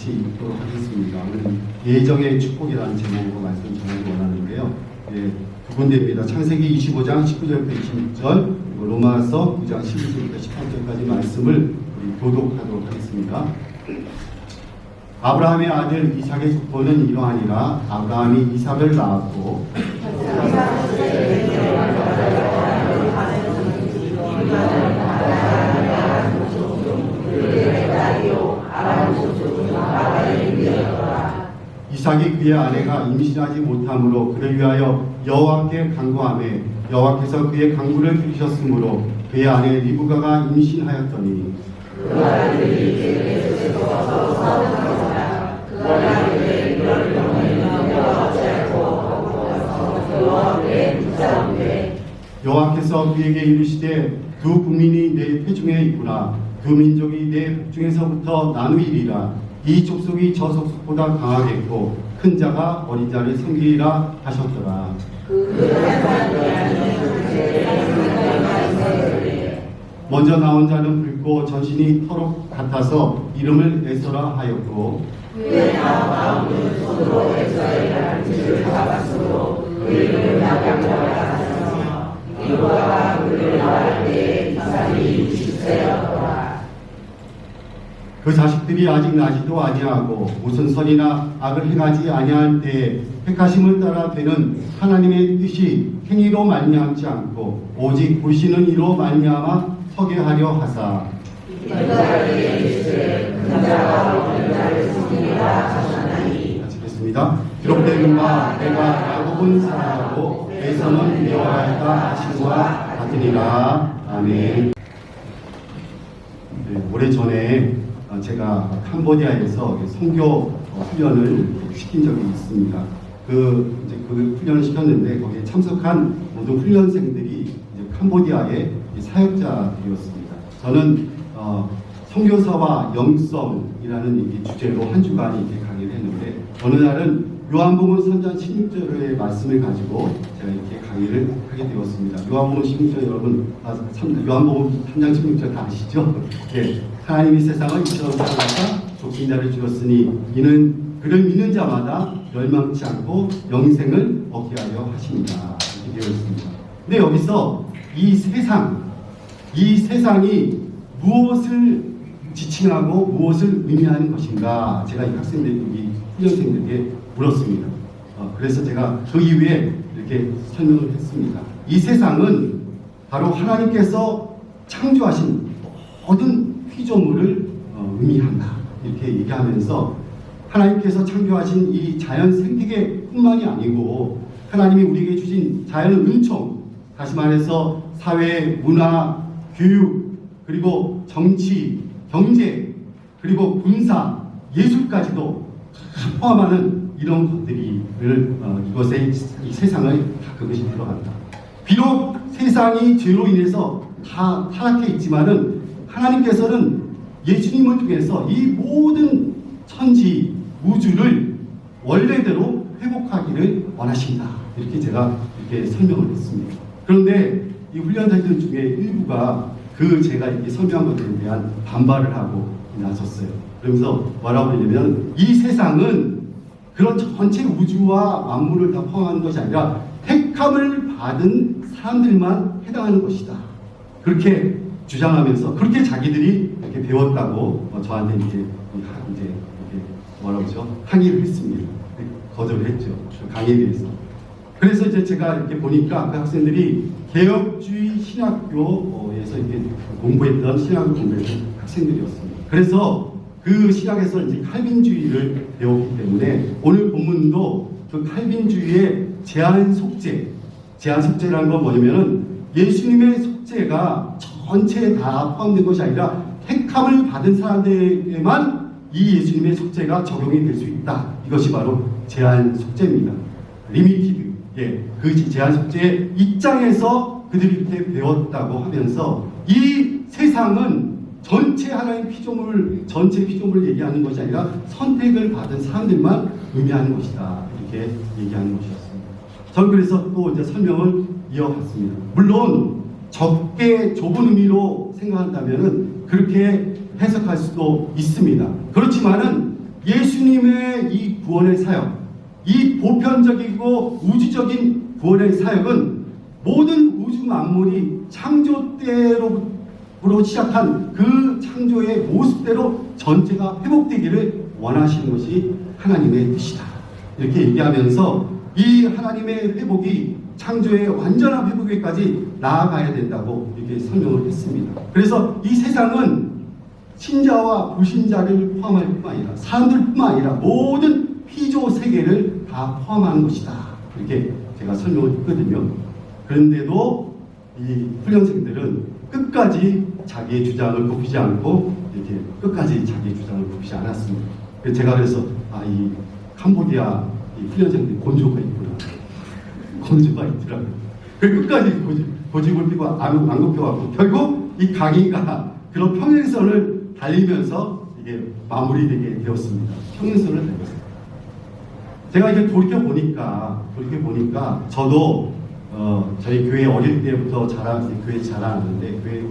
같이 읽도록 하겠습니다. 오늘 예정의 축복이라는 제목으로 말씀 전하기 원하는데요. 예, 두 군데입니다. 창세기 25장 19절부터 26절, 그리고 로마서 9장 12절부터 18절까지 말씀을 우리 교독하도록 하겠습니다. 아브라함의 아들 이삭의 족보는 이러하니라. 아브라함이 이삭을 낳았고 이삭이 그의 아내가 임신하지 못함으로 그를 위하여 여호와께 간구하매 여호와께서 그의 간구를 들으셨으므로 그의 아내 리브가가 임신하였더니 그 아들이 그에게서 사오더라. 그 아들이 그를 여호와께서 그에게 이르시되 두 국민이 내 태중에 있구나. 두 민족이 내 복중에서부터 나누이리라. 이 족속이 저 족속보다 강하겠고 큰 자가 어린 자를 섬기리라 하셨더라. 먼저 나온 자는 붉고 전신이 터로 같아서 이름을 에서라 하였고 그의 다음은 손으로 에서라는 뜻을 잡았으므로 그 이름을 야곱이라 하였으며 이로가 그를 낳을 때에 이삭이 60세였더라. 그 자식들이 아직 나지도 아니하고 무슨 선이나 악을 행하지 아니할 때에 택하심을 따라 되는 하나님의 뜻이 행위로 말미암지 않고 오직 보시는 이로 말미암아 서게 하려 하사 마치겠습니다. 기록된 바 내가 야곱은 사랑하고 에서는 미워하였다 하심과 같으니라. 아멘. 네, 오래전에 제가 캄보디아에서 선교 훈련을 시킨 적이 있습니다. 그 훈련을 시켰는데 거기에 참석한 모든 훈련생들이 이제 캄보디아의 사역자들이었습니다. 저는 선교사와 영성이라는 이 주제로 한 주간 이렇게 강의를 했는데 어느 날은 요한복음 3장 16절의 말씀을 가지고 제가 이렇게 강의를 하게 되었습니다. 요한복음 16절 여러분 요한복음 3장 16절 다 아시죠? 네. 하나님이 세상을 이처럼 사랑하사 족신 자를 주었으니 이는 그를 믿는 자마다 멸망치 않고 영생을 얻게 하려 하십니다. 이렇게 되어 있습니다. 근데 여기서 이 세상이 무엇을 지칭하고 무엇을 의미하는 것인가 제가 이 학생들에게 훈련생들에게 물었습니다. 그래서 제가 그 이후에 이렇게 설명을 했습니다. 이 세상은 바로 하나님께서 창조하신 모든 피조물을 의미한다. 이렇게 얘기하면서 하나님께서 창조하신 이 자연 생태계뿐만이 아니고 하나님이 우리에게 주신 자연 은총, 다시 말해서 사회, 문화, 교육, 그리고 정치, 경제, 그리고 군사, 예술까지도 포함하는 이런 것들이 이것의 이 세상을 다 그것이 들어간다. 비록 세상이 죄로 인해서 다 타락해 있지만은 하나님께서는 예수님을 통해서 이 모든 천지 우주를 원래대로 회복하기를 원하신다. 이렇게 제가 이렇게 설명을 했습니다. 그런데 이 훈련자들 중에 일부가 제가 이렇게 설명한 것들에 대한 반발을 하고 나섰어요. 그러면서 뭐라고 하냐면 이 세상은 그런 전체 우주와 만물을 다 포함하는 것이 아니라 택함을 받은 사람들만 해당하는 것이다. 그렇게 주장하면서 그렇게 자기들이 이렇게 배웠다고 저한테 이제 이렇게 뭐라고 그러죠? 항의를 했습니다. 거절을 했죠. 강의에 대해서. 그래서 이제 제가 이렇게 보니까 그 학생들이 개혁주의 신학교에서 이렇게 공부했던 신학을 공부했던 학생들이었습니다. 그래서 그 신학에서 이제 칼빈주의를 배웠기 때문에 오늘 본문도 그 칼빈주의의 제한 속죄라는 건 뭐냐면은 예수님의 속죄가 전체에 다 포함된 것이 아니라 택함을 받은 사람들에게만 이 예수님의 속죄가 적용이 될 수 있다. 이것이 바로 제한 속죄입니다. 리미티드. 그 제한 속죄의 입장에서 그들이 이렇게 배웠다고 하면서 이 세상은 전체 하나의 전체 피조물을 얘기하는 것이 아니라 선택을 받은 사람들만 의미하는 것이다. 이렇게 얘기하는 것이었습니다. 저는 그래서 또 이제 설명을 이어갔습니다. 물론 적게 좁은 의미로 생각한다면은 그렇게 해석할 수도 있습니다. 그렇지만은 예수님의 이 구원의 사역, 이 보편적이고 우주적인 구원의 사역은 모든 우주 만물이 창조 때로부터 시작한 그 창조의 모습대로 전체가 회복되기를 원하시는 것이 하나님의 뜻이다. 이렇게 얘기하면서 이 하나님의 회복이 창조의 완전한 회복에까지 나아가야 된다고 이렇게 설명을 했습니다. 그래서 이 세상은 신자와 불신자를 포함할 뿐만 아니라 사람들뿐만 아니라 모든 피조 세계를 다 포함하는 것이다. 이렇게 제가 설명을 했거든요. 그런데도 이 훈련생들은 끝까지 자기의 주장을 굽히지 않고 이렇게 끝까지 자기의 주장을 굽히지 않았습니다. 제가 그래서 이 캄보디아 이 훈련생들이 곤조가 있구나. 곤조가 있더라고요. 끝까지 고집을 피고 안 굽혀갖고 결국 이 강의가 그런 평행선을 달리면서 이게 마무리되게 되었습니다. 평행선을 달렸어요. 제가 이제 돌이켜 보니까 저도 저희 교회 어릴 때부터 교회 자라는데 교회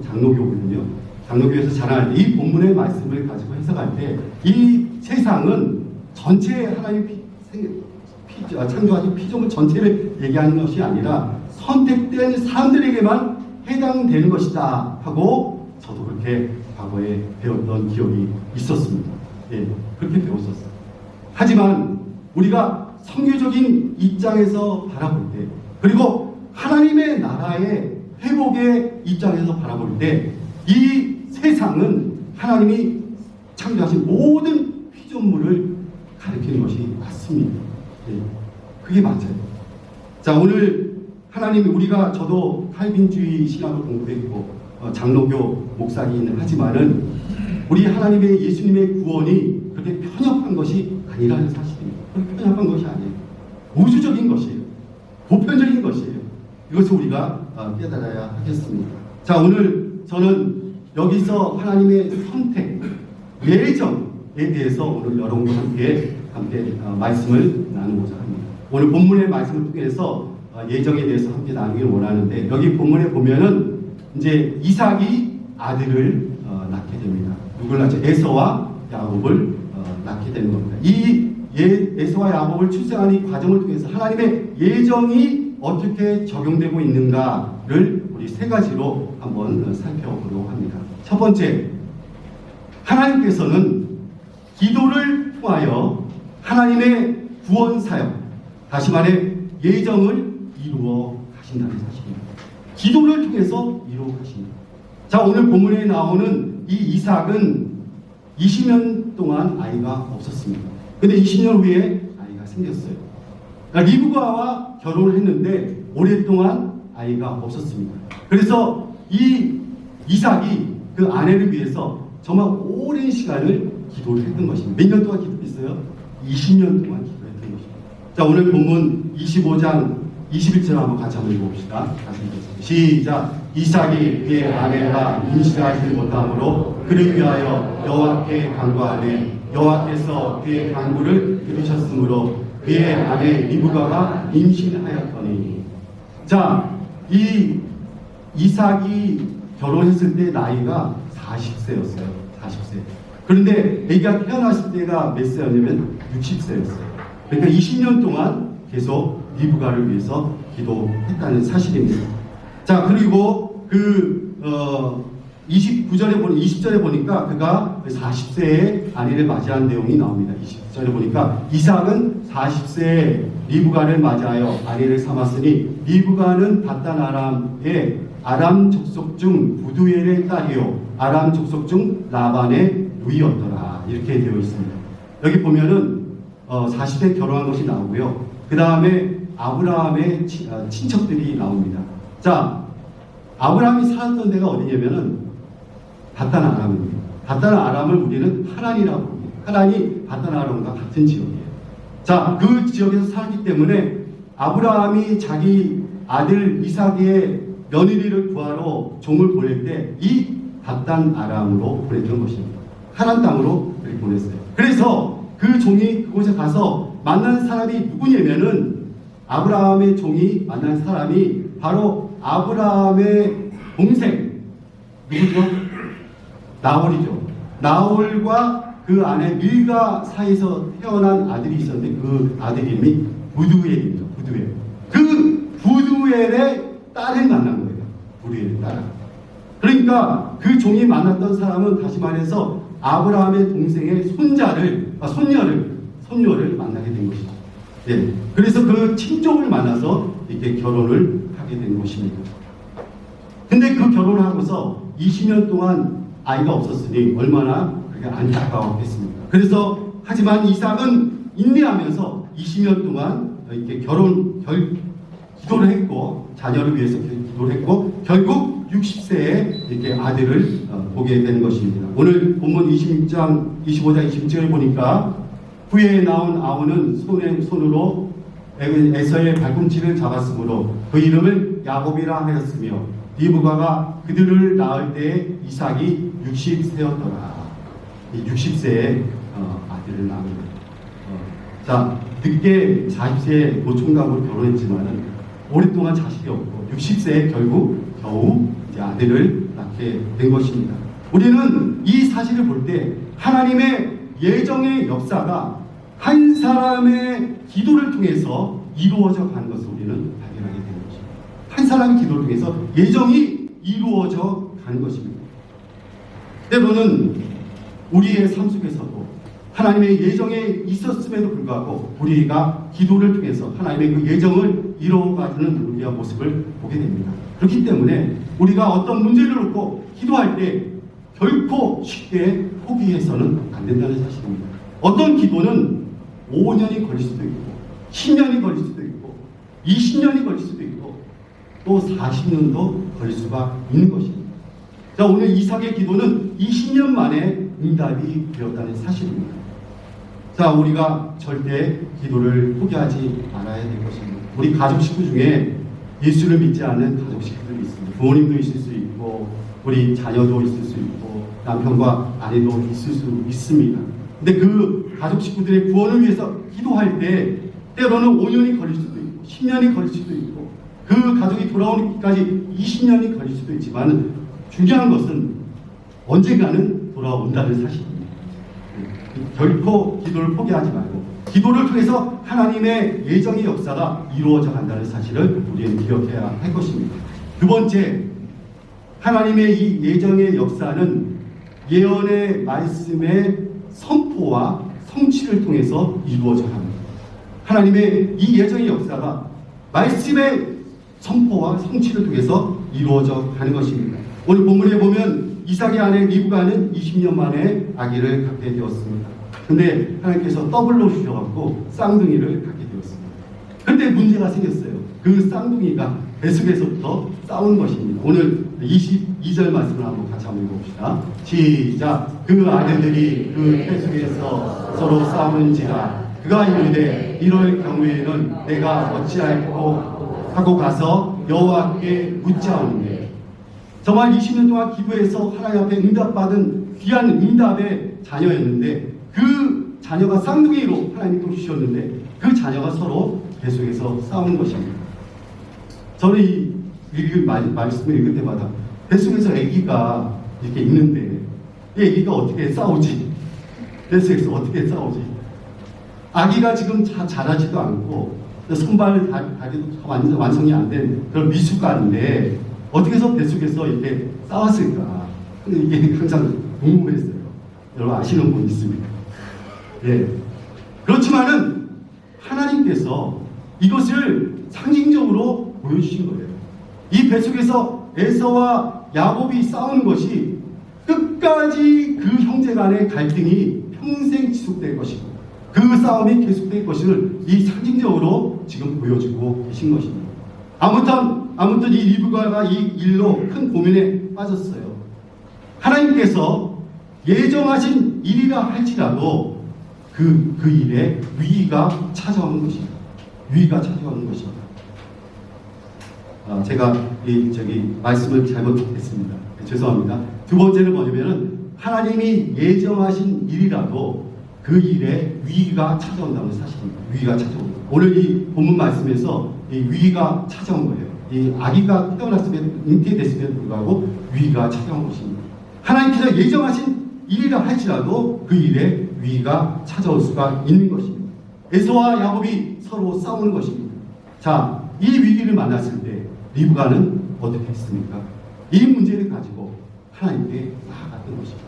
장로교거든요. 장로교에서 자라할 때 이 본문의 말씀을 가지고 해석할 때 이 세상은 전체 하나님 창조하신 피조물 전체를 얘기하는 것이 아니라 선택된 사람들에게만 해당되는 것이다 하고 저도 그렇게 과거에 배웠던 기억이 있었습니다. 예, 그렇게 배웠었어요. 하지만 우리가 성교적인 입장에서 바라볼 때, 그리고 하나님의 나라의 회복의 입장에서 바라볼 때, 이 세상은 하나님이 창조하신 모든 피조물을 가리키는 것이 맞습니다. 예, 그게 맞아요. 자, 오늘 하나님이 저도 칼빈주의 신학을 공부했고 장로교 목사이긴 하지만은 우리 하나님의 예수님의 구원이 그렇게 편협한 것이 아니라는 사실입니다. 그렇게 편협한 것이 아니에요. 우주적인 것이에요. 보편적인 것이에요. 이것을 우리가 깨달아야 하겠습니다. 자, 오늘 저는 여기서 하나님의 선택, 예정에 대해서 오늘 여러분과 함께 말씀을 나누고자 합니다. 오늘 본문의 말씀을 통해서 예정에 대해서 함께 나누기를 원하는데, 여기 본문에 보면은 이제 이삭이 아들을 낳게 됩니다. 누굴 낳죠? 에서와 야곱을 낳게 되는 겁니다. 이 에서와 야곱을 출생하는 이 과정을 통해서 하나님의 예정이 어떻게 적용되고 있는가를 우리 세 가지로 한번 살펴보도록 합니다. 첫 번째, 하나님께서는 기도를 통하여 하나님의 구원 사역, 다시 말해 예정을 이루어 가신다는 사실입니다. 기도를 통해서 이루어 가십니다. 자, 오늘 본문에 나오는 이 이삭은 20년 동안 아이가 없었습니다. 근데 20년 후에 아이가 생겼어요. 그러니까 리브가와 결혼을 했는데 오랫동안 아이가 없었습니다. 그래서 이 이삭이 그 아내를 위해서 정말 오랜 시간을 기도를 했던 것입니다. 몇 년 동안 기도했어요? 20년 동안 기도했던 것입니다. 자, 오늘 본문 25장 21절 한번 같이 한번 읽어봅시다. 다시 읽겠습니다. 시작. 이삭이 그의 아내가 임신하지 못함으로 그를 위하여 여호와께 간구하되 여호와께서 그의 간구를 들으셨으므로 그의 아내 리브가가 임신하였더니. 자, 이 이삭이 결혼했을 때 나이가 40세였어요. 40세. 그런데 아기가 태어났을 때가 몇 세였냐면 60세였어요. 그러니까 20년 동안 계속 리브가를 위해서 기도했다는 사실입니다. 자, 그리고 20절에 보니까 그가 40세의 아내를 맞이한 내용이 나옵니다. 20절에 보니까 이삭은 40세에 리브가를 맞이하여 아내를 삼았으니 리브가는 바단 아람의 아람 족속 중 부두엘의 딸이요 아람 족속 중 라반의 누이였더라. 이렇게 되어 있습니다. 여기 보면은 40세 결혼한 것이 나오고요. 그 다음에 아브라함의 친척들이 나옵니다. 자, 아브라함이 살았던 데가 어디냐면은 바단 아람입니다. 바단 아람을 우리는 하란이라고 합니다. 하란이 바단 아람과 같은 지역이에요. 자, 그 지역에서 살았기 때문에 아브라함이 자기 아들 이삭의 며느리를 구하러 종을 보낼 때 이 바단 아람으로 보냈던 것입니다. 하란 땅으로 보냈어요. 그래서 그 종이 그곳에 가서 만난 사람이 누구냐면은 아브라함의 종이 만난 사람이 바로 아브라함의 동생 누구죠? 나홀이죠. 나홀과 그 안에 밀과 사이에서 태어난 아들이 있었는데 그 아들 이름이 부두엘입니다. 부두엘. 그 부두엘의 딸을 만난 거예요. 부두엘의 딸. 그러니까 그 종이 만났던 사람은 다시 말해서 아브라함의 동생의 손녀를 만나게 된 것이죠. 네. 그래서 그 친족을 만나서 이렇게 결혼을 하게 된 것입니다. 근데 그 결혼을 하고서 20년 동안 아이가 없었으니 얼마나 그게 안타까웠겠습니까? 그래서 하지만 이삭은 인내하면서 20년 동안 이렇게 기도를 했고 자녀를 위해서 기도를 했고 결국 60세에 이렇게 아들을 보게 되는 것입니다. 오늘 본문 25장 26절을 보니까 후에 나온 아우는 손으로 에서의 발꿈치를 잡았으므로 그 이름을 야곱이라 하였으며 리브가가 그들을 낳을 때 이삭이 60세였더라. 60세에 아들을 낳은 거예요. 자, 늦게 40세에 노총각으로 결혼했지만은 오랫동안 자식이 없고 60세에 결국 겨우 이제 아들을 낳게 된 것입니다. 우리는 이 사실을 볼 때 하나님의 예정의 역사가 한 사람의 기도를 통해서 이루어져 가는 것을 우리는 발견하게 되는 것입니다. 한 사람의 기도를 통해서 예정이 이루어져 가는 것입니다. 때로는 우리의 삶 속에서도 하나님의 예정에 있었음에도 불구하고 우리가 기도를 통해서 하나님의 그 예정을 이루어가는 우리의 모습을 보게 됩니다. 그렇기 때문에 우리가 어떤 문제를 놓고 기도할 때 결코 쉽게 포기해서는 안 된다는 사실입니다. 어떤 기도는 5년이 걸릴 수도 있고 10년이 걸릴 수도 있고 20년이 걸릴 수도 있고 또 40년도 걸릴 수가 있는 것입니다. 자, 오늘 이삭의 기도는 20년 만에 응답이 되었다는 사실입니다. 자, 우리가 절대 기도를 포기하지 말아야 될 것입니다. 우리 가족 식구 중에 예수를 믿지 않는 가족 식구들이 있습니다. 부모님도 있을 수 있고 우리 자녀도 있을 수 있고 남편과 아내도 있을 수 있습니다. 근데 그 가족 식구들의 구원을 위해서 기도할 때 때로는 5년이 걸릴 수도 있고 10년이 걸릴 수도 있고 그 가족이 돌아오기까지 20년이 걸릴 수도 있지만 중요한 것은 언젠가는 돌아온다는 사실입니다. 결코 기도를 포기하지 말고 기도를 통해서 하나님의 예정의 역사가 이루어져 간다는 사실을 우리는 기억해야 할 것입니다. 두 번째, 하나님의 이 예정의 역사는 예언의 말씀의 선포와 성취를 통해서 이루어져 갑니다. 하나님의 이 예정의 역사가 말씀의 선포와 성취를 통해서 이루어져 가는 것입니다. 오늘 본문에 보면 이삭의 아내 리브가는 20년 만에 아기를 갖게 되었습니다. 근데 하나님께서 더블로 주셔갖고 쌍둥이를 갖게 되었습니다. 그런데 문제가 생겼어요. 그 쌍둥이가 뱃속에서부터 싸우는 것입니다. 오늘 22절 말씀을 같이 한번 읽어봅시다. 시작. 그 아들들이 그 뱃속에서 서로 싸우는지라 그가 이르되 이럴 경우에는 내가 어찌할꼬 하고 가서 여호와께 묻자오니 정말 20년 동안 기도해서 하나님 앞에 응답받은 귀한 응답의 자녀였는데 그 자녀가 쌍둥이로 하나님이 또 주셨는데 그 자녀가 서로 계속해서 싸우는 것입니다. 저는 이 말씀을 읽을 때마다 뱃속에서 아기가 이렇게 있는데 이 아기가 어떻게 싸우지? 뱃속에서 어떻게 싸우지? 아기가 지금 자라지도 않고 손발 다리도 완성이 안 된 그런 미숙아인데 어떻게 해서 뱃속에서 이렇게 싸웠을까? 근데 이게 항상 궁금했어요. 여러분 아시는 분 있습니까? 예. 그렇지만은 하나님께서 이것을 상징적으로 보여주신 거예요. 이 뱃속에서 에서와 야곱이 싸우는 것이 끝까지 그 형제 간의 갈등이 평생 지속될 것이고 그 싸움이 계속될 것을 이 상징적으로 지금 보여주고 계신 것입니다. 아무튼 이 리브가가 이 일로 큰 고민에 빠졌어요. 하나님께서 예정하신 일이라 할지라도 그 일에 위기가 찾아오는 것입니다. 위기가 찾아오는 것입니다. 제가 말씀을 잘못했습니다. 죄송합니다. 두 번째는 뭐냐면은 하나님이 예정하신 일이라도 그 일에 위기가 찾아온다는 사실입니다. 위기가 찾아온다. 오늘 이 본문 말씀에서 이 위기가 찾아온 거예요. 이 아기가 태어났으면 잉태됐음에도 불구하고 위기가 찾아온 것입니다. 하나님께서 예정하신 일이라 할지라도 그 일에 위기가 찾아올 수가 있는 것입니다. 에서와 야곱이 서로 싸우는 것입니다. 자, 이 위기를 만났을 때 리브가는 어떻게 했습니까? 이 문제를 가지고 하나님께 나아갔던 것입니다.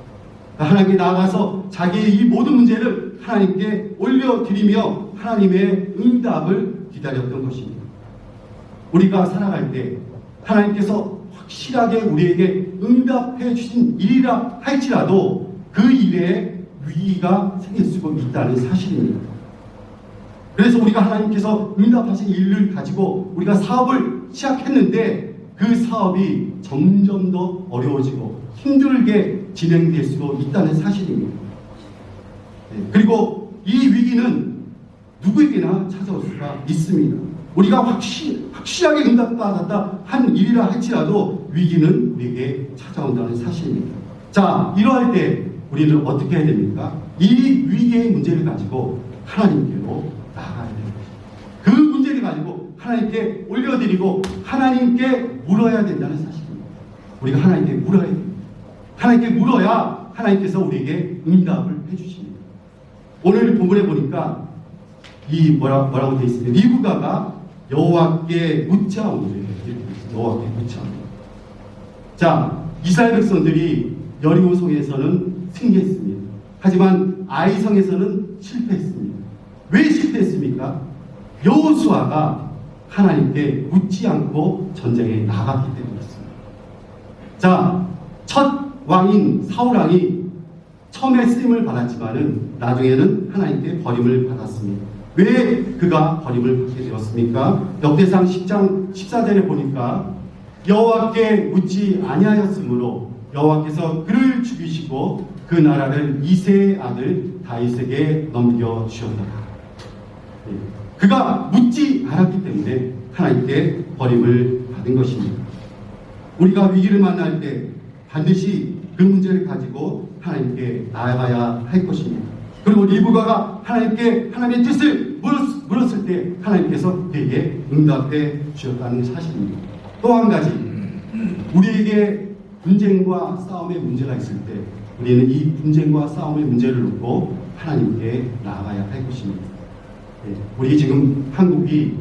하나님께 나아가서 자기의 이 모든 문제를 하나님께 올려드리며 하나님의 응답을 기다렸던 것입니다. 우리가 살아갈 때 하나님께서 확실하게 우리에게 응답해 주신 일이라 할지라도 그 일에 위기가 생길 수가 있다는 사실입니다. 그래서 우리가 하나님께서 응답하신 일을 가지고 우리가 사업을 시작했는데 그 사업이 점점 더 어려워지고 힘들게 진행될 수도 있다는 사실입니다. 그리고 이 위기는 누구에게나 찾아올 수가 있습니다. 우리가 확실하게 응답받았다 한 일이라 할지라도 위기는 우리에게 찾아온다는 사실입니다. 자, 이러할 때 우리는 어떻게 해야 됩니까? 이 위기의 문제를 가지고 하나님께로 나아가야 됩니다. 그 문제를 가지고 하나님께 올려드리고 하나님께 물어야 된다는 사실입니다. 우리가 하나님께 물어야 됩니다. 하나님께 물어야 하나님께서 우리에게 응답을 해주십니다. 오늘 본문에 보니까 이 뭐라고 되어 있습니다. 리브가가 여호와께 묻자오니, 여호와께 묻자오니. 자, 이스라엘 백성들이 여리고성에서는 승리했습니다. 하지만 아이성에서는 실패했습니다. 왜 실패했습니까? 여호수아가 하나님께 묻지 않고 전쟁에 나갔기 때문이었습니다. 자, 첫 왕인 사울왕이 처음에 쓰임을 받았지만은 나중에는 하나님께 버림을 받았습니다. 왜 그가 버림을 받게 되었습니까? 역대상 10장 14절에 보니까 여호와께 묻지 아니하였으므로 여호와께서 그를 죽이시고 그 나라를 이새의 아들 다윗에게 넘겨주셨다. 그가 묻지 않았기 때문에 하나님께 버림을 받은 것입니다. 우리가 위기를 만날 때 반드시 그 문제를 가지고 하나님께 나아가야 할 것입니다. 그리고 리브가가 하나님께 하나님의 뜻을 물었을 때 하나님께서 그에게 응답해 주셨다는 사실입니다. 또 한 가지, 우리에게 분쟁과 싸움의 문제가 있을 때 우리는 이 분쟁과 싸움의 문제를 놓고 하나님께 나아가야 할 것입니다. 우리 지금 한국이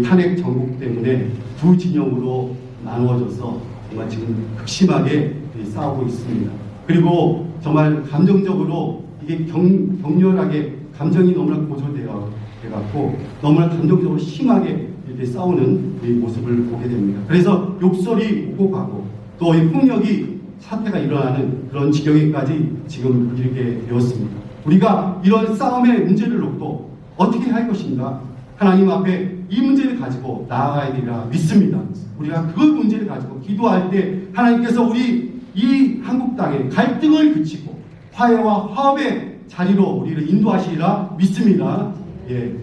탄핵 정국 때문에 두 진영으로 나누어져서 정말 지금 극심하게 싸우고 있습니다. 그리고 정말 감정적으로 이게 격렬하게 감정이 너무나 고조되어갖고 너무나 감정적으로 심하게 이렇게 싸우는 이 모습을 보게 됩니다. 그래서 욕설이 오고 가고 또 이 폭력이 사태가 일어나는 그런 지경에까지 지금 이렇게 되었습니다. 우리가 이런 싸움의 문제를 놓고 어떻게 할 것인가? 하나님 앞에 이 문제를 가지고 나아가야 되리라 믿습니다. 우리가 그 문제를 가지고 기도할 때 하나님께서 우리 이 한국 땅에 갈등을 그치고 화해와 화합의 자리로 우리를 인도하시리라 믿습니다.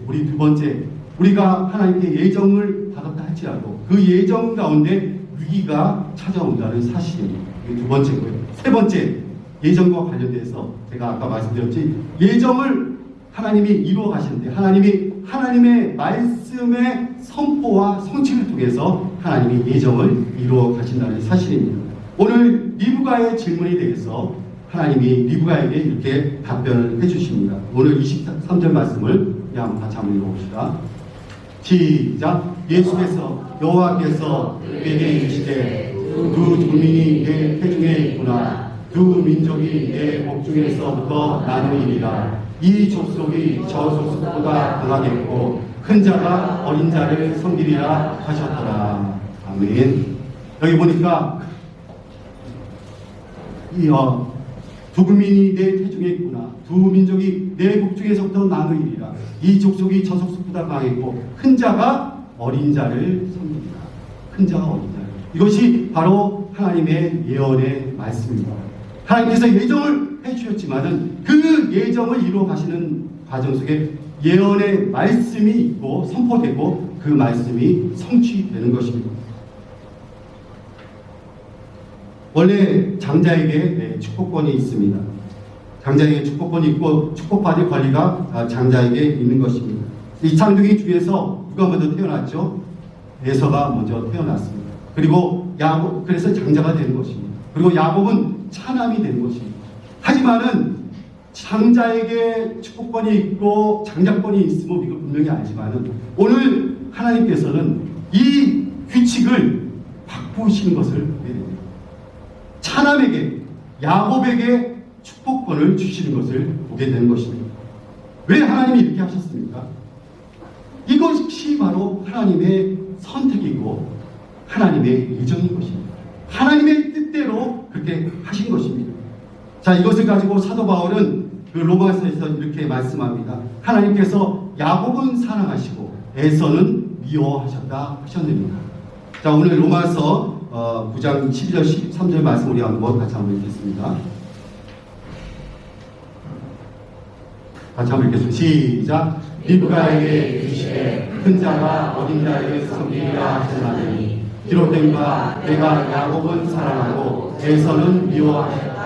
우리 두 번째, 우리가 하나님께 예정을 받았다 할지라도 그 예정 가운데 위기가 찾아온다는 사실입니다. 이게 두 번째고요. 세 번째, 예정과 관련돼서 제가 아까 말씀드렸지, 예정을 하나님이 이루어 가시는데 하나님이 하나님의 말씀의 선포와 성취를 통해서 하나님이 예정을 이루어 가신다는 사실입니다. 오늘 리브가의 질문에 대해서 하나님이 리브가에게 이렇게 답변을 해주십니다. 오늘 23절 말씀을 그냥 같이 한번 읽어봅시다. 시작. 예수께서 여호와께서 내게 이르시되 두 민이 내 태중에 있구나. 두 민족이 내 복중에서부터 나누리라. 이 족속이 저 족속보다 강하겠고 큰 자가 어린 자를 섬기리라 하셨더라. 아멘. 여기 보니까 두 민이 내 태중에 있구나. 두 민족이 내 복중에서부터 나누리라. 이 족속이 저 족속보다 강했고 큰 자가 어린 자를 섬기리라. 큰 자가 어린 자를. 이것이 바로 하나님의 예언의 말씀입니다. 하나님께서 예정을 해주셨지만은 그 예정을 이루어 가시는 과정 속에 예언의 말씀이 있고 선포되고 그 말씀이 성취되는 것입니다. 원래 장자에게 축복권이 있습니다. 장자에게 축복권이 있고 축복받을 권리가 장자에게 있는 것입니다. 이 창조기 중에서 누가 먼저 태어났죠? 에서가 먼저 태어났습니다. 그리고 야곱, 그래서 장자가 되는 것입니다. 그리고 야곱은 차남이 되는 것입니다. 하지만은 장자에게 축복권이 있고 장자권이 있음을 이거 분명히 알지만은 오늘 하나님께서는 이 규칙을 바꾸시는 것을 보게 됩니다. 차남에게 야곱에게 축복권을 주시는 것을 보게 되는 것입니다. 왜 하나님이 이렇게 하셨습니까? 이것이 바로 하나님의 선택이고 하나님의 예정인 것입니다. 하나님의 뜻대로 그렇게 하신 것입니다. 자, 이것을 가지고 사도 바울은 그 로마서에서 이렇게 말씀합니다. 하나님께서 야곱은 사랑하시고 에서는 미워하셨다 하셨느니라. 자, 오늘 로마서 9장 12절 13절 말씀 우리 한번 같이 한번 읽겠습니다. 같이 한번 읽겠습니다. 시작. 리브가에게 주시되 큰 자가 어린 자에게 섬기리라 하셨나니 기록된 바 내가 야곱은 사랑하고 에서는 미워하셨다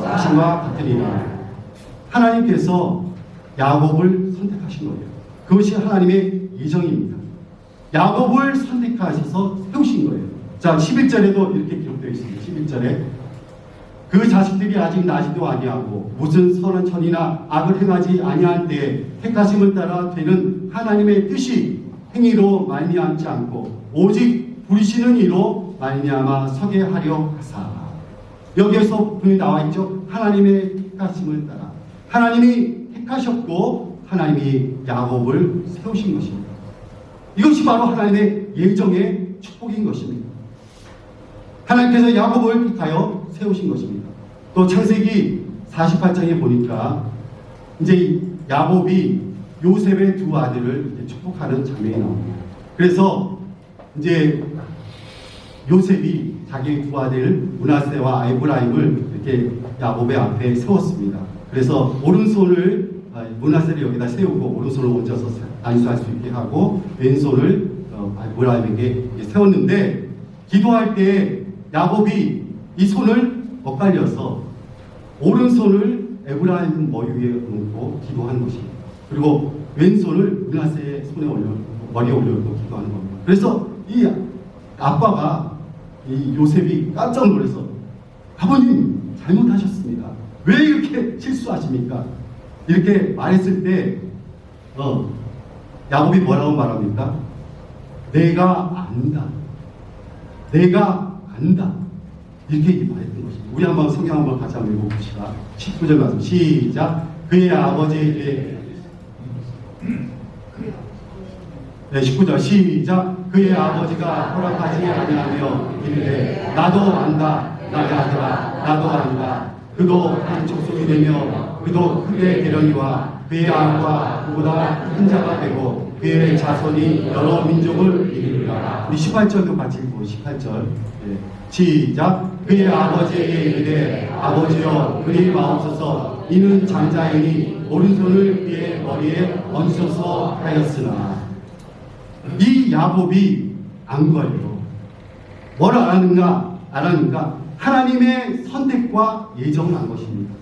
하심과 같으니라. 하나님께서 야곱을 선택하신 거예요. 그것이 하나님의 예정입니다. 야곱을 선택하셔서 세우신 거예요. 자, 11절에도 이렇게 기록되어 있습니다. 11절에 그 자식들이 아직 나지도 아니하고 무슨 선한 천이나 악을 행하지 아니할 때에 택하심을 따라 되는 하나님의 뜻이 행위로 말미암지 않고 오직 부리시는 이로 말미암아 서게 하려 하사. 여기에서 분명히 나와 있죠. 하나님의 택하심을 따라 하나님이 택하셨고 하나님이 야곱을 세우신 것입니다. 이것이 바로 하나님의 예정의 축복인 것입니다. 하나님께서 야곱을 택하여 세우신 것입니다. 또 창세기 48장에 보니까 이제 야곱이 요셉의 두 아들을 축복하는 장면이 나옵니다. 그래서 이제 요셉이 자기 두 아들 므낫세와 에브라임을 이렇게 야곱의 앞에 세웠습니다. 그래서 오른손을 므낫세를 여기다 세우고 오른손을 얹어서 안수할 수 있게 하고 왼손을 에브라임에게 세웠는데 기도할 때 야곱이 이 손을 엇갈려서 오른손을 에브라임 머리 위에 놓고 기도하는 것입니다. 그리고 왼손을 므낫세의 머리에 올려놓고 기도하는 겁니다. 그래서 이 아빠가 이 요셉이 깜짝 놀라서 아버님 잘못하셨습니다. 왜 이렇게 실수하십니까? 이렇게 말했을 때 야곱이 뭐라고 말합니까? 내가 안다. 내가 안다. 이렇게 말했던 것입니다. 우리 한번 성경 한번 같이 한번 읽어봅시다. 19절 말씀 시작. 그의 아버지에게 19절 시작. 그의 아버지가 허락하지 아니하며 이르되 나도 안다. 나의 아들아 나도 안다. 그도 한 족속이 되며 그도 크게 되려니와 그의 아우가 그보다 큰 자가 되고 그의 자손이 여러 민족을 이루리라. 우리 18절도 같이 읽고 18절 시작. 그의 아버지에게 이르되 아버지여 그리 마옵소서 이는 장자이니 오른손을 그의 머리에 얹으소서 하였으나 이 야곱이 안 거예요. 뭘 알았는가? 하나님의 선택과 예정을 안 것입니다.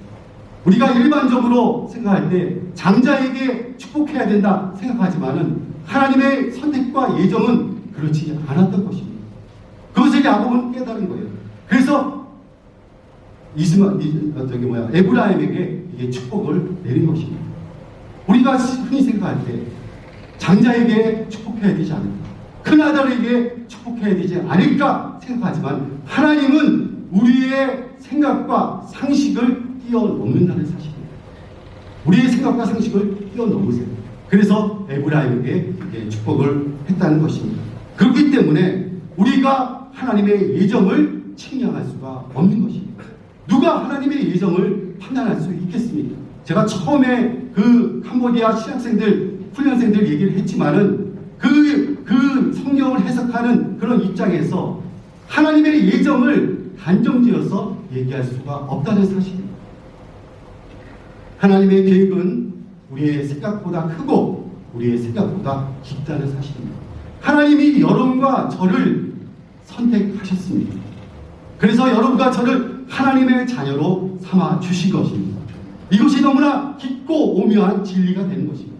우리가 일반적으로 생각할 때 장자에게 축복해야 된다 생각하지만은 하나님의 선택과 예정은 그렇지 않았던 것입니다. 그것을 야곱은 깨달은 거예요. 그래서 에브라임에게 이게 축복을 내린 것입니다. 우리가 흔히 생각할 때 장자에게 축복해야 되지 않을까, 큰 아들에게 축복해야 되지 않을까 생각하지만 하나님은 우리의 생각과 상식을 뛰어넘는다는 사실입니다. 우리의 생각과 상식을 뛰어넘으세요. 그래서 에브라임에게 이렇게 축복을 했다는 것입니다. 그렇기 때문에 우리가 하나님의 예정을 측량할 수가 없는 것입니다. 누가 하나님의 예정을 판단할 수 있겠습니까? 제가 처음에 그 캄보디아 신학생들, 훈련생들 얘기를 했지만은 그 성경을 해석하는 그런 입장에서 하나님의 예정을 단정지어서 얘기할 수가 없다는 사실입니다. 하나님의 계획은 우리의 생각보다 크고 우리의 생각보다 깊다는 사실입니다. 하나님이 여러분과 저를 선택하셨습니다. 그래서 여러분과 저를 하나님의 자녀로 삼아 주신 것입니다. 이것이 너무나 깊고 오묘한 진리가 되는 것입니다.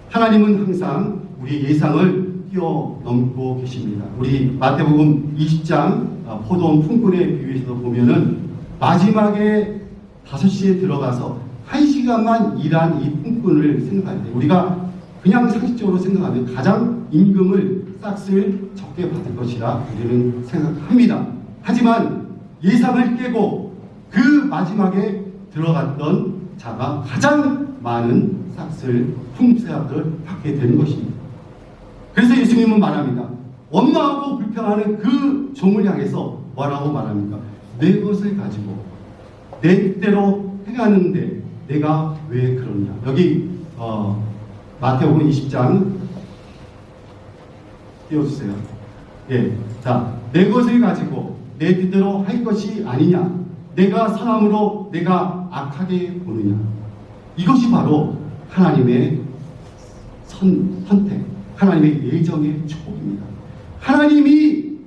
하나님은 항상 우리의 예상을 뛰어넘고 계십니다. 우리 마태복음 20장 포도원 품꾼의 비유에서 보면은 마지막에 5시에 들어가서 1시간만 일한 이 품꾼을 생각할 때 우리가 그냥 상식적으로 생각하면 가장 임금을 싹쓸 적게 받을 것이라 우리는 생각합니다. 하지만 예상을 깨고 그 마지막에 들어갔던 자가 가장 많은 싹쓸 품삯을 받게 되는 것입니다. 그래서 예수님은 말합니다. 원망하고 불평하는 그 종을 향해서 뭐라고 말합니까? 내 것을 가지고 내 뜻대로 행하는데 내가 왜 그러냐. 여기 마태복음 20장 띄워주세요. 예, 자, 내 것을 가지고 내 뜻대로 할 것이 아니냐. 내가 사람으로 내가 악하게 보느냐. 이것이 바로 하나님의 선택, 하나님의 예정의 축복입니다. 하나님이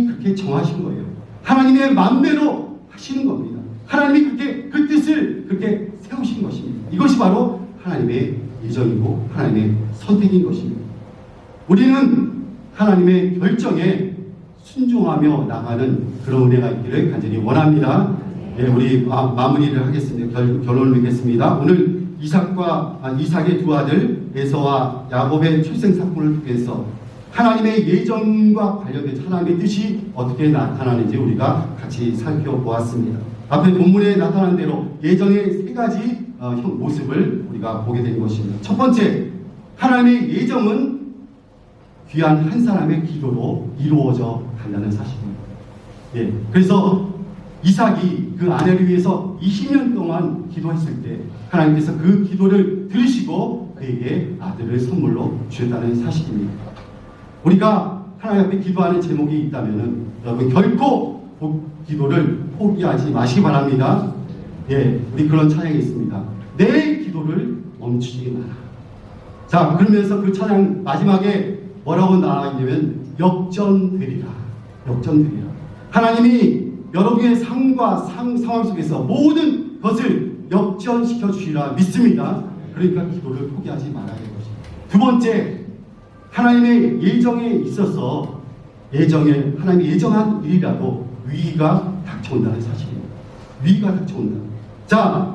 그렇게 정하신 거예요. 하나님의 마음대로 하시는 겁니다. 하나님이 그렇게 그 뜻을 그렇게 세우신 것입니다. 이것이 바로 하나님의 예정이고 하나님의 선택인 것입니다. 우리는 하나님의 결정에 순종하며 나가는 그런 은혜가 있기를 간절히 원합니다. 예, 우리 마무리를 하겠습니다. 결론을 맺겠습니다. 오늘 이삭의 두 아들 에서와 야곱의 출생 사건을 통해서 하나님의 예정과 관련된 하나님의 뜻이 어떻게 나타나는지 우리가 같이 살펴보았습니다. 앞에 본문에 나타난 대로 예정의 3가지 모습을 우리가 보게 된 것입니다. 첫 번째, 하나님의 예정은 귀한 한 사람의 기도로 이루어져 간다는 사실입니다. 예, 그래서 이삭이 그 아내를 위해서 20년 동안 기도했을 때 하나님께서 그 기도를 들으시고 그에게 아들을 선물로 주셨다는 사실입니다. 우리가 하나님 앞에 기도하는 제목이 있다면 여러분 결코 기도를 포기하지 마시기 바랍니다. 예, 우리 그런 찬양이 있습니다. 내 기도를 멈추지 마라. 자, 그러면서 그 찬양 마지막에 뭐라고 나와 있냐면 역전되리라. 역전되리라. 하나님이 여러분의 삶과 상황 속에서 모든 것을 역전시켜 주시라 믿습니다. 그러니까 기도를 포기하지 말아야 될 것입니다. 두 번째, 하나님의 예정에 있어서 하나님이 예정한 일이라도 위기가 닥쳐온다는 사실입니다. 위기가 닥쳐온다. 자,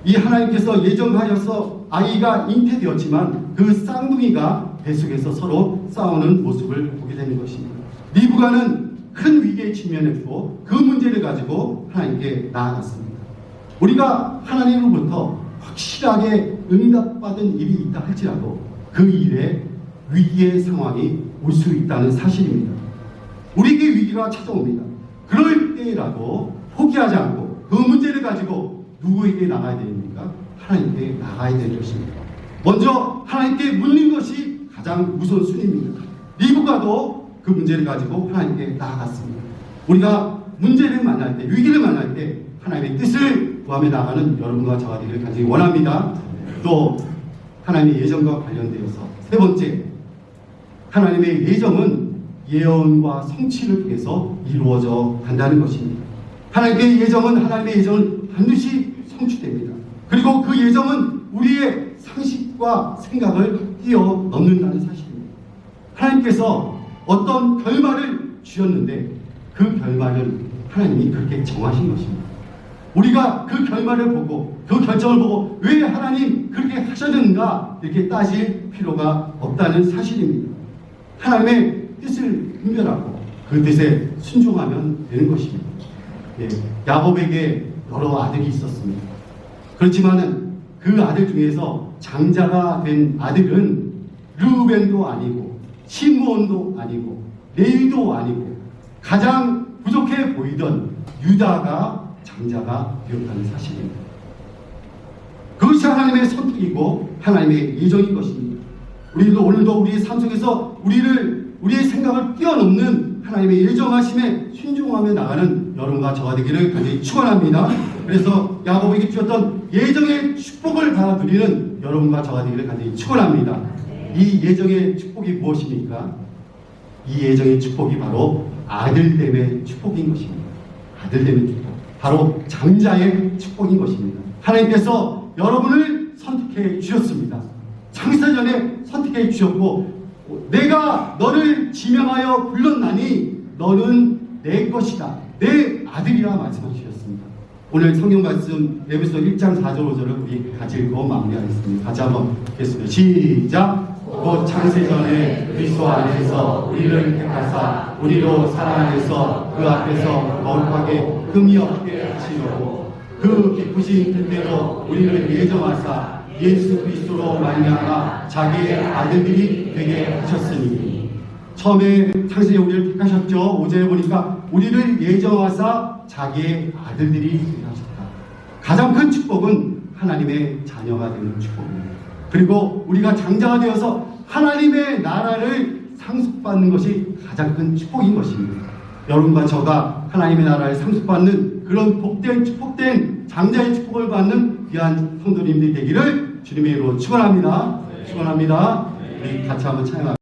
이 하나님께서 예정하여서 아이가 잉태되었지만 그 쌍둥이가 뱃속에서 서로 싸우는 모습을 보게 되는 것입니다. 리브가는 큰 위기에 직면했고 그 문제를 가지고 하나님께 나아갔습니다. 우리가 하나님으로부터 확실하게 응답받은 일이 있다 할지라도 그 일에 위기의 상황이 올 수 있다는 사실입니다. 우리에게 위기가 찾아옵니다. 그럴 때라도 포기하지 않고 그 문제를 가지고 누구에게 나가야 됩니까? 하나님께 나가야 될 것입니다. 먼저 하나님께 묻는 것이 가장 우선순위입니다. 리브가도 그 문제를 가지고 하나님께 나아갔습니다. 우리가 문제를 만날 때, 위기를 만날 때 하나님의 뜻을 구하며 나가는 여러분과 저와 되기를 간절히 원합니다. 또 하나님의 예정과 관련되어서 세 번째, 하나님의 예정은 예언과 성취를 통해서 이루어져 간다는 것입니다. 하나님의 예정은 반드시 성취됩니다. 그리고 그 예정은 우리의 상식과 생각을 뛰어넘는다는 사실입니다. 하나님께서 어떤 결말을 주셨는데 그 결말은 하나님이 그렇게 정하신 것입니다. 우리가 그 결말을 보고 그 결정을 보고 왜 하나님 그렇게 하셨는가 이렇게 따질 필요가 없다는 사실입니다. 하나님의 뜻을 분별하고 그 뜻에 순종하면 되는 것입니다. 예, 야곱에게 여러 아들이 있었습니다. 그렇지만은 그 아들 중에서 장자가 된 아들은 르우벤도 아니고 시므온도 아니고 레위도 아니고 가장 부족해 보이던 유다가 장자가 되었다는 사실입니다. 그것이 하나님의 선택이고 하나님의 예정인 것입니다. 오늘도 우리의 삶 속에서 우리의 생각을 뛰어넘는 하나님의 예정하심에 순종하며 나가는 여러분과 저가 되기를 간절히 축원합니다. 그래서 야곱에게 주었던 예정의 축복을 받아들이는 여러분과 저가 되기를 간절히 축원합니다. 이 예정의 축복이 무엇입니까? 이 예정의 축복이 바로 아들됨의 축복인 것입니다. 아들됨의 축복, 바로 장자의 축복인 것입니다. 하나님께서 여러분을 선택해 주셨습니다. 창세전에 선택해 주셨고 내가 너를 지명하여 불렀나니 너는 내 것이다, 내 아들이라 말씀해 주셨습니다. 오늘 성경 말씀 에베소 1장 4절 5절을 우리 같이 읽고 마무리하겠습니다. 같이 한번 읽겠습니다. 시작. 곧 창세전에 그리스도 안에서 우리를 택하사 우리로 사랑 안에서 그 앞에서 거룩하게 흠이 없게 하시려고 그 기쁘신 뜻대로 우리를 예정하사 예수 그리스도로 말미암아 자기의 아들들이 되게 하셨으니. 처음에 창세에 우리를 택하셨죠. 5절에 보니까 우리를 예정하사 자기의 아들들이 되게 하셨다. 가장 큰 축복은 하나님의 자녀가 되는 축복입니다. 그리고 우리가 장자가 되어서 하나님의 나라를 상속받는 것이 가장 큰 축복인 것입니다. 여러분과 저가 하나님의 나라를 상속받는 그런 복된 축복된 장자의 축복을 받는 귀한 성도님들이 되기를 주님의 이름으로 축원합니다. 축원합니다. 우리 같이 한번 찬양합니다.